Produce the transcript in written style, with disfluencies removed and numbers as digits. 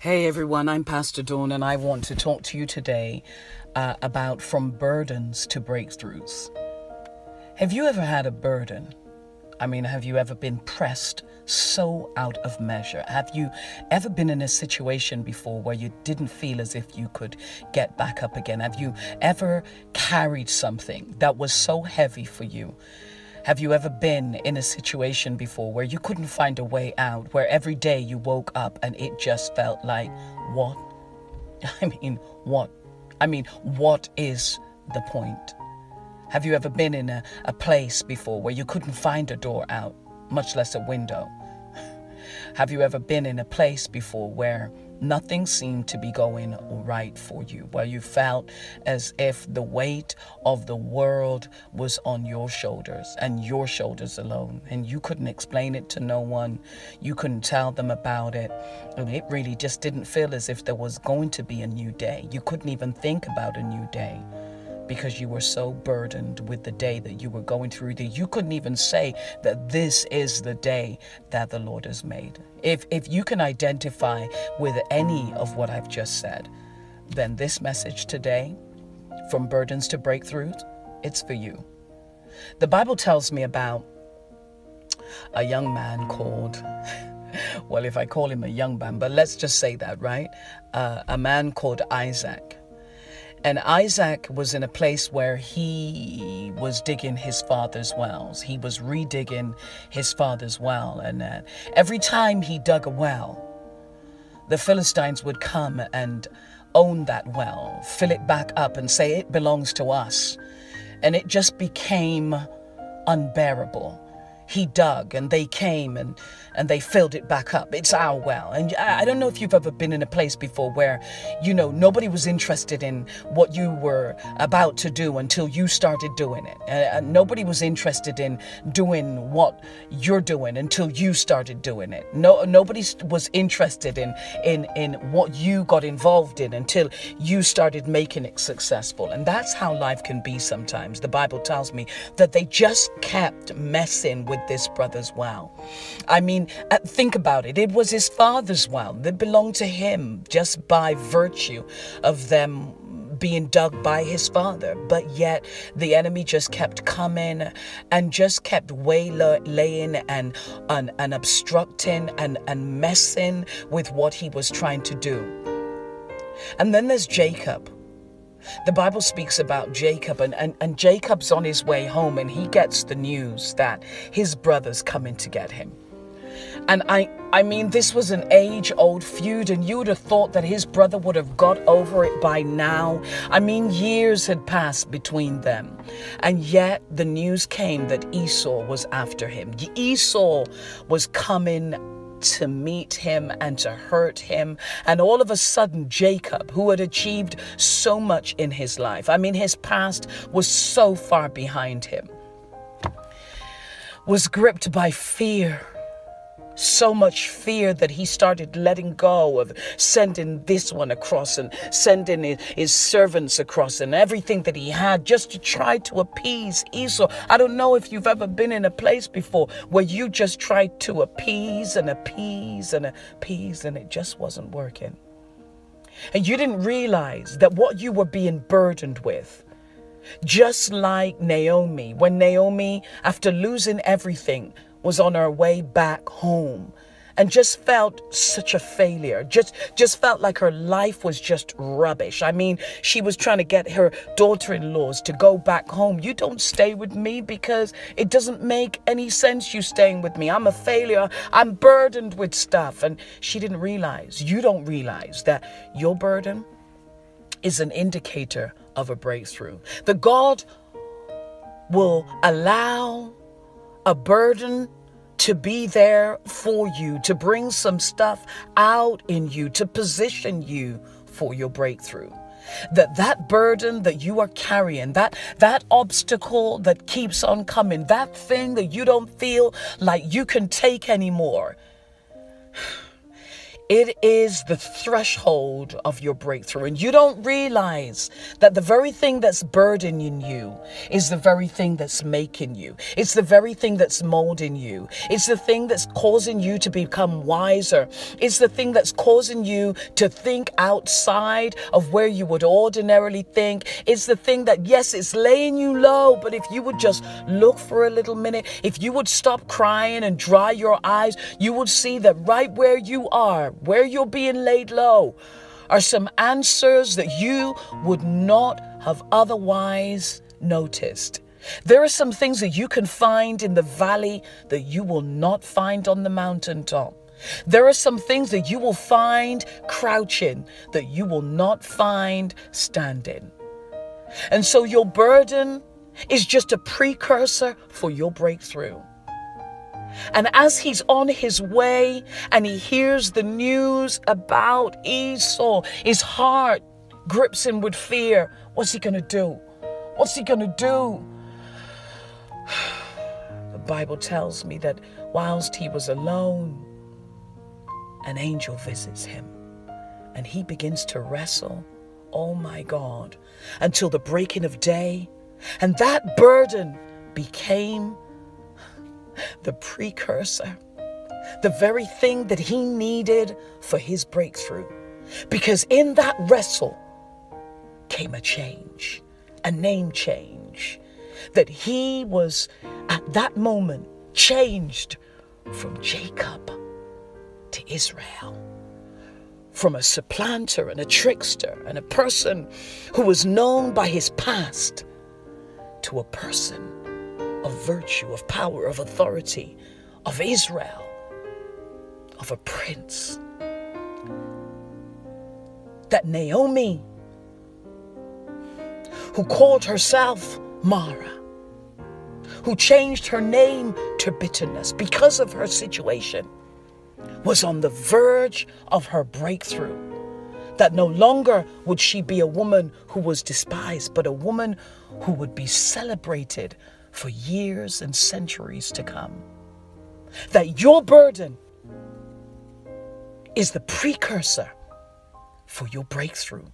Hey everyone, I'm Pastor Dawn and I want to talk to you today about from burdens to breakthroughs. Have you ever had a burden? Have you ever been pressed so out of measure? Have you ever been in a situation before where you didn't feel as if you could get back up again? Have you ever carried something that was so heavy for you? Have you ever been in a situation before where you couldn't find a way out, where every day you woke up and it just felt like, what? What? What is the point? Have you ever been in a place before where you couldn't find a door out, much less a window? Have you ever been in a place before where nothing seemed to be going right for you, where you felt as if the weight of the world was on your shoulders and your shoulders alone, and you couldn't explain it to no one, you couldn't tell them about it, and it really just didn't feel as if there was going to be a new day. You couldn't even think about a new day because you were so burdened with the day that you were going through that you couldn't even say that this is the day that the Lord has made. If you can identify with any of what I've just said, then this message today, from burdens to breakthroughs, it's for you. The Bible tells me about a young man called, well, if I call him a young man, but let's just say that, right? A man called Isaac. And Isaac was in a place where he was digging his father's wells. He was redigging his father's well. And every time he dug a well, the Philistines would come and own that well, fill it back up and say it belongs to us. And it just became unbearable. He dug and they came and they filled it back up. It's our well. And I don't know if you've ever been in a place before where, nobody was interested in what you were about to do until you started doing it. Nobody was interested in doing what you're doing until you started doing it. Nobody was interested in what you got involved in until you started making it successful. And that's how life can be sometimes. The Bible tells me that they just kept messing with this brother's well. Think about it. It was his father's well that belonged to him just by virtue of them being dug by his father. But yet the enemy just kept coming and just kept waylaying and obstructing and messing with what he was trying to do. And then there's Jacob. The Bible speaks about Jacob and Jacob's on his way home and he gets the news that his brother's coming to get him. And this was an age-old feud, and you would have thought that his brother would have got over it by now. Years had passed between them. And yet the news came that Esau was after him. Esau was coming to meet him and to hurt him. And all of a sudden, Jacob, who had achieved so much in his life, his past was so far behind him, was gripped by fear. So much fear that he started letting go of sending this one across and sending his servants across and everything that he had just to try to appease Esau. I don't know if you've ever been in a place before where you just tried to appease and appease and appease and it just wasn't working. And you didn't realize that what you were being burdened with, just like Naomi, when Naomi, after losing everything, was on her way back home and just felt such a failure, just felt like her life was just rubbish. She was trying to get her daughter-in-laws to go back home. You don't stay with me because it doesn't make any sense you staying with me. I'm a failure. I'm burdened with stuff. And she didn't realize, you don't realize that your burden is an indicator of a breakthrough. That God will allow a burden to be there for you, to bring some stuff out in you, to position you for your breakthrough. That burden that you are carrying, that obstacle that keeps on coming, that thing that you don't feel like you can take anymore, It is the threshold of your breakthrough. And you don't realize that the very thing that's burdening you is the very thing that's making you. It's the very thing that's molding you. It's the thing that's causing you to become wiser. It's the thing that's causing you to think outside of where you would ordinarily think. It's the thing that, yes, it's laying you low, but if you would just look for a little minute, if you would stop crying and dry your eyes, you would see that right where you are, where you're being laid low, are some answers that you would not have otherwise noticed. There are some things that you can find in the valley that you will not find on the mountaintop. There are some things that you will find crouching that you will not find standing. And so your burden is just a precursor for your breakthrough. And as he's on his way and he hears the news about Esau, his heart grips him with fear. What's he going to do? What's he going to do? The Bible tells me that whilst he was alone, an angel visits him and he begins to wrestle, oh my God, until the breaking of day. And that burden became the precursor, the very thing that he needed for his breakthrough. Because in that wrestle came a change, a name change, that he was at that moment changed from Jacob to Israel, from a supplanter and a trickster and a person who was known by his past to a person of virtue, of power, of authority, of Israel, of a prince. That Naomi, who called herself Mara, who changed her name to bitterness because of her situation, was on the verge of her breakthrough. That no longer would she be a woman who was despised, but a woman who would be celebrated for years and centuries to come. That your burden is the precursor for your breakthrough.